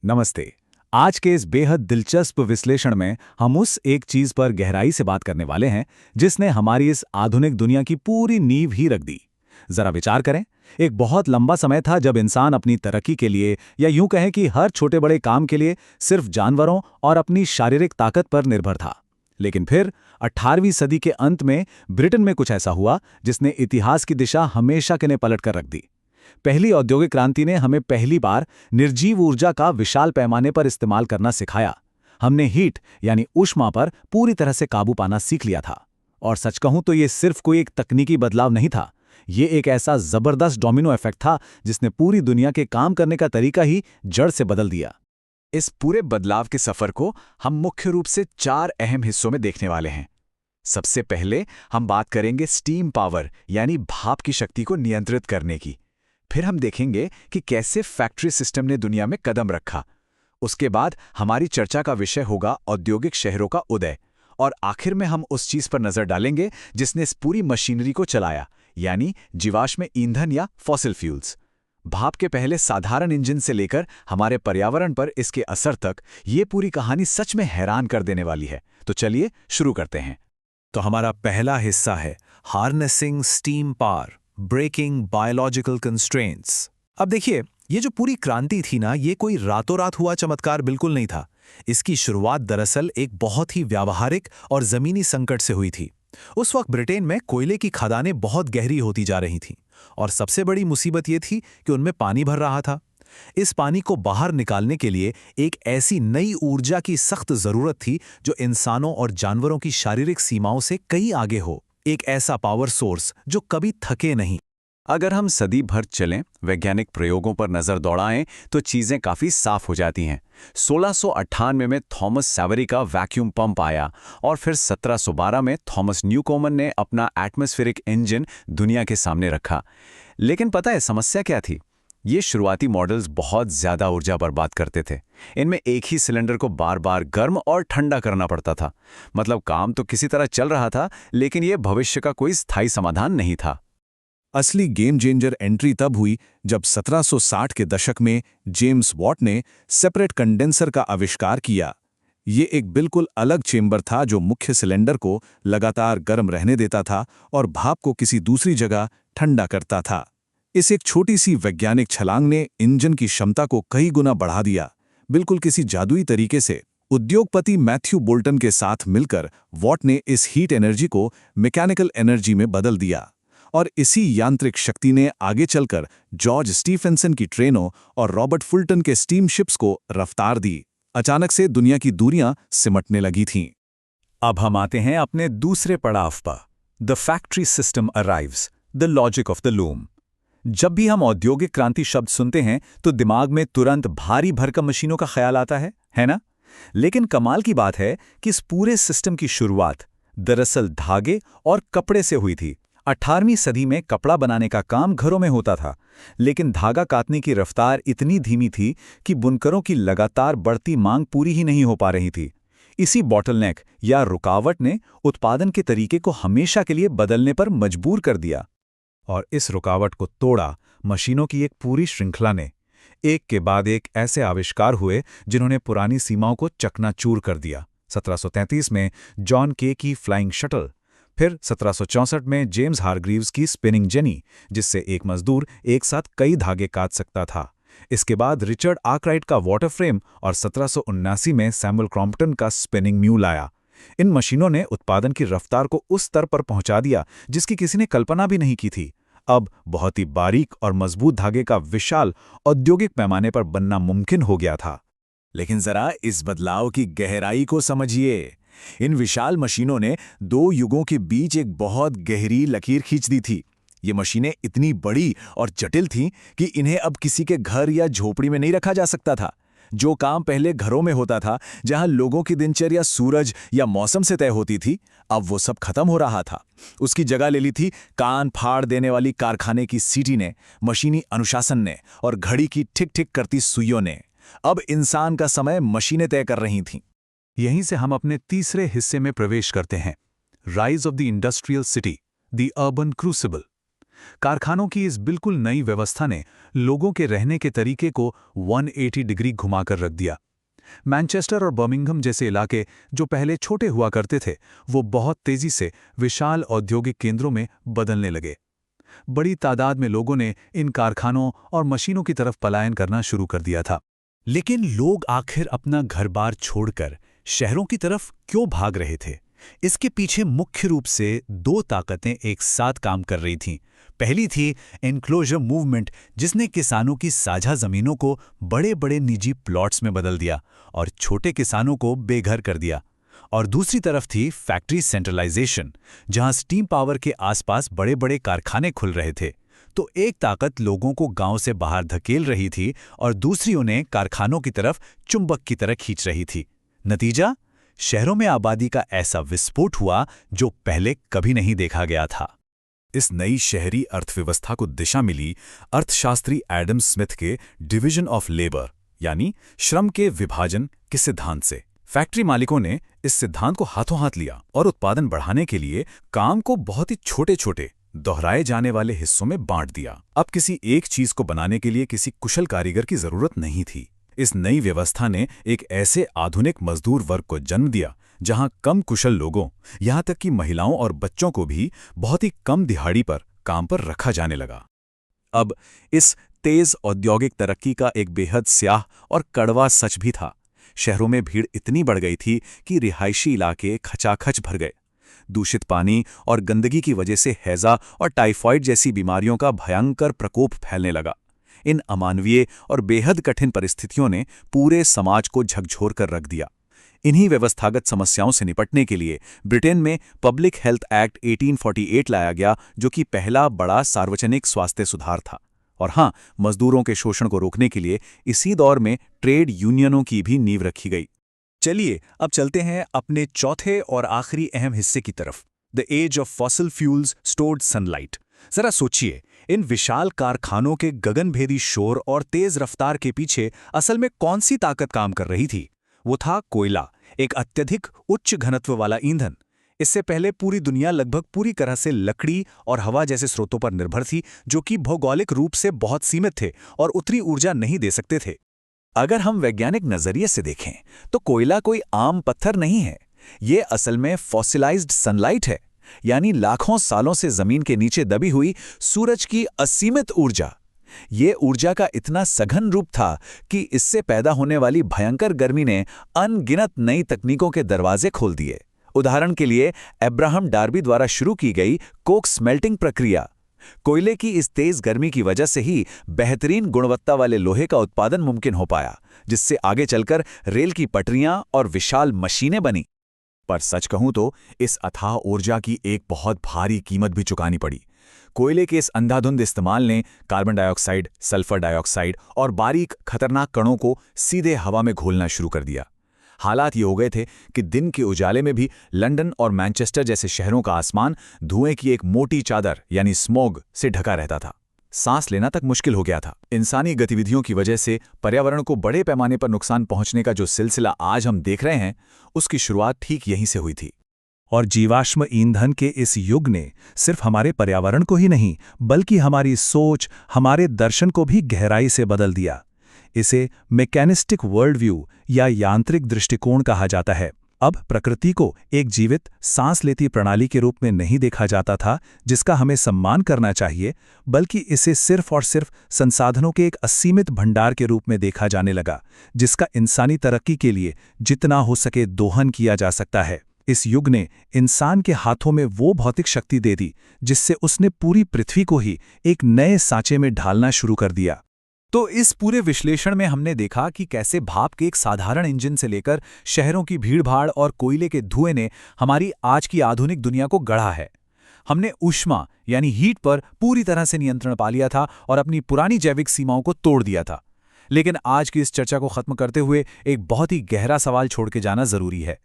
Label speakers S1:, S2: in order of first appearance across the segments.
S1: नमस्ते। आज के इस बेहद दिलचस्प विश्लेषण में हम उस एक चीज पर गहराई से बात करने वाले हैं जिसने हमारी इस आधुनिक दुनिया की पूरी नींव ही रख दी। जरा विचार करें, एक बहुत लंबा समय था जब इंसान अपनी तरक्की के लिए या यूं कहें कि हर छोटे बड़े काम के लिए सिर्फ जानवरों और अपनी शारीरिक ताकत पर निर्भर था। लेकिन फिर 18वीं सदी के अंत में ब्रिटेन में कुछ ऐसा हुआ जिसने इतिहास की दिशा हमेशा के लिए पलट कर रख दी। पहली औद्योगिक क्रांति ने हमें पहली बार निर्जीव ऊर्जा का विशाल पैमाने पर इस्तेमाल करना सिखाया। हमने हीट यानी ऊष्मा पर पूरी तरह से काबू पाना सीख लिया था। और सच कहूं तो ये सिर्फ कोई एक तकनीकी बदलाव नहीं था, ये एक ऐसा जबरदस्त डोमिनो इफेक्ट था जिसने पूरी दुनिया के काम करने का तरीका ही जड़ से बदल दिया।
S2: इस पूरे बदलाव के सफर को हम मुख्य रूप से 4 अहम हिस्सों में देखने वाले हैं। सबसे पहले हम बात करेंगे स्टीम पावर यानी भाप की शक्ति को नियंत्रित करने की। फिर हम देखेंगे कि कैसे फैक्ट्री सिस्टम ने दुनिया में कदम रखा। उसके बाद हमारी चर्चा का विषय होगा औद्योगिक शहरों का उदय। और आखिर में हम उस चीज पर नजर डालेंगे जिसने इस पूरी मशीनरी को चलाया, यानी जीवाश्म ईंधन या फॉसिल फ्यूल्स। भाप के पहले साधारण इंजन से लेकर हमारे पर्यावरण पर इसके असर तक ये पूरी कहानी सच में हैरान कर देने वाली है। तो चलिए शुरू करते हैं।
S1: तो हमारा पहला हिस्सा है harnessing steam power, breaking biological constraints. अब देखिए, ये जो पूरी क्रांति थी ना, ये कोई रातों रात हुआ चमत्कार बिल्कुल नहीं था। इसकी शुरुआत दरअसल एक बहुत ही व्यावहारिक और जमीनी संकट से हुई थी। उस वक्त ब्रिटेन में कोयले की खदानें बहुत गहरी होती जा रही थीं और सबसे बड़ी मुसीबत ये थी कि उनमें पानी भर रहा था। इस पानी को बाहर निकालने के लिए एक ऐसी नई ऊर्जा की सख्त जरूरत थी जो इंसानों और जानवरों की शारीरिक सीमाओं से कहीं आगे हो। एक ऐसा पावर सोर्स जो कभी थके नहीं।
S2: अगर हम सदी भर चलें, वैज्ञानिक प्रयोगों पर नजर दौड़ाएं, तो चीजें काफी साफ हो जाती हैं। 1698 में थॉमस सैवरी का वैक्यूम पंप आया और फिर 1712 में थॉमस न्यूकोमन ने अपना एटमॉस्फेरिक इंजन दुनिया के सामने रखा। लेकिन पता है समस्या क्या थी? ये शुरुआती मॉडल्स बहुत ज्यादा ऊर्जा बर्बाद करते थे। इनमें एक ही सिलेंडर को बार बार गर्म और ठंडा करना पड़ता था। मतलब काम तो किसी तरह चल रहा था, लेकिन ये भविष्य का कोई स्थायी समाधान नहीं था।
S3: असली गेम चेंजर एंट्री तब हुई जब 1760 के दशक में जेम्स वॉट ने सेपरेट कंडेंसर का आविष्कार किया। ये एक बिल्कुल अलग चेंबर था जो मुख्य सिलेंडर को लगातार गर्म रहने देता था और भाप को किसी दूसरी जगह ठंडा करता था। इस एक छोटी सी वैज्ञानिक छलांग ने इंजन की क्षमता को कई गुना बढ़ा दिया, बिल्कुल किसी जादुई तरीके से। उद्योगपति मैथ्यू बोल्टन के साथ मिलकर वॉट ने इस हीट एनर्जी को मैकेनिकल एनर्जी में बदल दिया और इसी यांत्रिक शक्ति ने आगे चलकर जॉर्ज स्टीफेंसन की ट्रेनों और रॉबर्ट फुल्टन के स्टीम शिप्स को रफ्तार दी। अचानक से दुनिया की दूरियां सिमटने लगी थीं।
S1: अब हम आते हैं अपने दूसरे पड़ाव पर। The factory system arrives, the logic of the loom. जब भी हम औद्योगिक क्रांति शब्द सुनते हैं तो दिमाग में तुरंत भारी भरकम मशीनों का ख्याल आता है ना? लेकिन कमाल की बात है कि इस पूरे सिस्टम की शुरुआत दरअसल धागे और कपड़े से हुई थी। 18वीं सदी में कपड़ा बनाने का काम घरों में होता था, लेकिन धागा काटने की रफ्तार इतनी धीमी थी कि बुनकरों की लगातार बढ़ती मांग पूरी ही नहीं हो पा रही थी। इसी बॉटलनेक या रुकावट ने उत्पादन के तरीके को हमेशा के लिए बदलने पर मजबूर कर दिया। और इस रुकावट को तोड़ा मशीनों की एक पूरी श्रृंखला ने। एक के बाद एक ऐसे आविष्कार हुए जिन्होंने पुरानी सीमाओं को चकनाचूर कर दिया। 1733 में जॉन के की फ्लाइंग शटल, फिर 1764 में जेम्स हारग्रीव्स की स्पिनिंग जेनी, जिससे एक मजदूर एक साथ कई धागे काट सकता था। इसके बाद रिचर्ड आर्कराइट का वाटर फ्रेम और 1779 में सैमुअल क्रॉम्पटन का स्पिनिंग म्यूल आया। इन मशीनों ने उत्पादन की रफ्तार को उस स्तर पर पहुंचा दिया जिसकी किसी ने कल्पना भी नहीं की थी। अब बहुत ही बारीक और मजबूत धागे का विशाल औद्योगिक पैमाने पर बनना मुमकिन हो गया था।
S3: लेकिन जरा इस बदलाव की गहराई को समझिए। इन विशाल मशीनों ने 2 युगों के बीच एक बहुत गहरी लकीर खींच दी थी। ये मशीनें इतनी बड़ी और जटिल थीं कि इन्हें अब किसी के घर या झोपड़ी में नहीं रखा जा सकता था। जो काम पहले घरों में होता था, जहां लोगों की दिनचर्या सूरज या मौसम से तय होती थी, अब वो सब खत्म हो रहा था। उसकी जगह ले ली थी कान फाड़ देने वाली कारखाने की सीटी ने, मशीनी अनुशासन ने और घड़ी की ठिक ठिक करती सुइयों ने। अब इंसान का समय मशीनें तय कर रही थीं।
S1: यहीं से हम अपने तीसरे हिस्से में प्रवेश करते हैं, rise of the industrial city, the urban crucible. कारखानों की इस बिल्कुल नई व्यवस्था ने लोगों के रहने के तरीके को 180 डिग्री घुमाकर रख दिया। मैनचेस्टर और बर्मिंघम जैसे इलाके जो पहले छोटे हुआ करते थे, वो बहुत तेजी से विशाल औद्योगिक केंद्रों में बदलने लगे। बड़ी तादाद में लोगों ने इन कारखानों और मशीनों की तरफ पलायन करना शुरू कर दिया था। लेकिन लोग आखिर अपना घर-बार छोड़कर शहरों की तरफ क्यों भाग रहे थे? इसके पीछे मुख्य रूप से दो ताकतें एक साथ काम कर रही थीं। पहली थी एनक्लोजर मूवमेंट, जिसने किसानों की साझा जमीनों को बड़े-बड़े निजी प्लॉट्स में बदल दिया और छोटे किसानों को बेघर कर दिया। और दूसरी तरफ थी फैक्ट्री सेंट्रलाइजेशन, जहां स्टीम पावर के आसपास बड़े-बड़े कारखाने खुल रहे थे। तो एक ताकत लोगों को गांव से बाहर धकेल रही थी और दूसरी उन्हें कारखानों की तरफ चुंबक की तरह खींच रही थी। नतीजा, शहरों में आबादी का ऐसा विस्फोट हुआ जो पहले कभी नहीं देखा गया था।
S3: इस नई शहरी अर्थव्यवस्था को दिशा मिली अर्थशास्त्री एडम स्मिथ के डिवीजन ऑफ लेबर यानी श्रम के विभाजन के सिद्धांत से। फैक्ट्री मालिकों ने इस सिद्धांत को हाथों हाथ लिया और उत्पादन बढ़ाने के लिए काम को बहुत ही छोटे-छोटे दोहराए जाने वाले हिस्सों में बांट दिया। अब किसी एक चीज को बनाने के लिए किसी कुशल कारीगर की जरूरत नहीं थी। इस नई व्यवस्था ने एक ऐसे आधुनिक मजदूर वर्ग को जन्म दिया जहां कम कुशल लोगों, यहां तक कि महिलाओं और बच्चों को भी बहुत ही कम दिहाड़ी पर काम पर रखा जाने लगा। अब इस तेज औद्योगिक तरक्की का एक बेहद स्याह और कड़वा सच भी था। शहरों में भीड़ इतनी बढ़ गई थी कि रिहायशी इलाके खचाखच भर गए। दूषित पानी और गंदगी की वजह से हैजा और टाइफॉइड जैसी बीमारियों का भयंकर प्रकोप फैलने लगा। इन अमानवीय और बेहद कठिन परिस्थितियों ने पूरे समाज को झकझोर कर रख दिया। इन्हीं व्यवस्थागत समस्याओं से निपटने के लिए ब्रिटेन में पब्लिक हेल्थ एक्ट 1848 लाया गया, जो कि पहला बड़ा सार्वजनिक स्वास्थ्य सुधार था। और हाँ, मजदूरों के शोषण को रोकने के लिए इसी दौर में ट्रेड यूनियनों की भी नींव रखी गई।
S1: चलिए अब चलते हैं अपने चौथे और आखिरी अहम हिस्से की तरफ, the age of fossil fuels stored sunlight. जरा सोचिए, इन विशाल कारखानों के गगनभेदी शोर और तेज रफ्तार के पीछे असल में कौन सी ताकत काम कर रही थी? वो था कोयला, एक अत्यधिक उच्च घनत्व वाला ईंधन। इससे पहले पूरी दुनिया लगभग पूरी तरह से लकड़ी और हवा जैसे स्रोतों पर निर्भर थी, जो कि भौगोलिक रूप से बहुत सीमित थे और उतनी ऊर्जा नहीं दे सकते थे। अगर हम वैज्ञानिक नजरिए से देखें तो कोयला कोई आम पत्थर नहीं है। ये असल में फॉसिलाइज्ड सनलाइट है, यानी लाखों सालों से जमीन के नीचे दबी हुई सूरज की असीमित ऊर्जा। ये ऊर्जा का इतना सघन रूप था कि इससे पैदा होने वाली भयंकर गर्मी ने अनगिनत नई तकनीकों के दरवाजे खोल दिए। उदाहरण के लिए अब्राहम डार्बी द्वारा शुरू की गई कोक स्मेल्टिंग प्रक्रिया। कोयले की इस तेज गर्मी की वजह से ही बेहतरीन गुणवत्ता वाले लोहे का उत्पादन मुमकिन हो पाया, जिससे आगे चलकर रेल की पटरियां और विशाल मशीनें बनी। पर सच कहूं तो इस अथाह ऊर्जा की एक बहुत भारी कीमत भी चुकानी पड़ी। कोयले के इस अंधाधुंध इस्तेमाल ने कार्बन डाइऑक्साइड, सल्फर डाइऑक्साइड और बारीक खतरनाक कणों को सीधे हवा में घोलना शुरू कर दिया। हालात ये हो गए थे कि दिन के उजाले में भी लंदन और मैनचेस्टर जैसे शहरों का आसमान धुएं की एक मोटी चादर यानी स्मॉग से ढका रहता था। सांस लेना तक मुश्किल हो गया था। इंसानी गतिविधियों की वजह से पर्यावरण को बड़े पैमाने पर नुकसान पहुंचने का जो सिलसिला आज हम देख रहे हैं, उसकी शुरुआत ठीक यहीं से हुई थी।
S3: और जीवाश्म ईंधन के इस युग ने सिर्फ हमारे पर्यावरण को ही नहीं, बल्कि हमारी सोच, हमारे दर्शन को भी गहराई से बदल दिया। इसे मैकेनिस्टिक वर्ल्ड व्यू या यांत्रिक दृष्टिकोण कहा जाता है। अब प्रकृति को एक जीवित, सांस लेती प्रणाली के रूप में नहीं देखा जाता था जिसका हमें सम्मान करना चाहिए, बल्कि इसे सिर्फ और सिर्फ संसाधनों के एक असीमित भंडार के रूप में देखा जाने लगा, जिसका इंसानी तरक्की के लिए जितना हो सके दोहन किया जा सकता है। इस युग ने इंसान के हाथों में वो भौतिक शक्ति दे दी जिससे उसने पूरी पृथ्वी को ही एक नए सांचे में ढालना शुरू कर दिया।
S1: तो इस पूरे विश्लेषण में हमने देखा कि कैसे भाप के एक साधारण इंजन से लेकर शहरों की भीड़भाड़ और कोयले के धुएं ने हमारी आज की आधुनिक दुनिया को गढ़ा है। हमने ऊष्मा यानी हीट पर पूरी तरह से नियंत्रण पा लिया था और अपनी पुरानी जैविक सीमाओं को तोड़ दिया था। लेकिन आज की इस चर्चा को खत्म करते हुए एक बहुत ही गहरा सवाल छोड़ के जाना जरूरी है।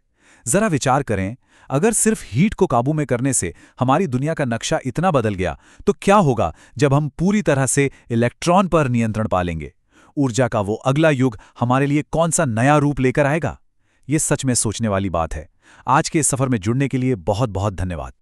S1: जरा विचार करें, अगर सिर्फ हीट को काबू में करने से हमारी दुनिया का नक्शा इतना बदल गया, तो क्या होगा जब हम पूरी तरह से इलेक्ट्रॉन पर नियंत्रण पा लेंगे? ऊर्जा का वो अगला युग हमारे लिए कौन सा नया रूप लेकर आएगा? ये सच में सोचने वाली बात है। आज के इस सफर में जुड़ने के लिए बहुत बहुत धन्यवाद।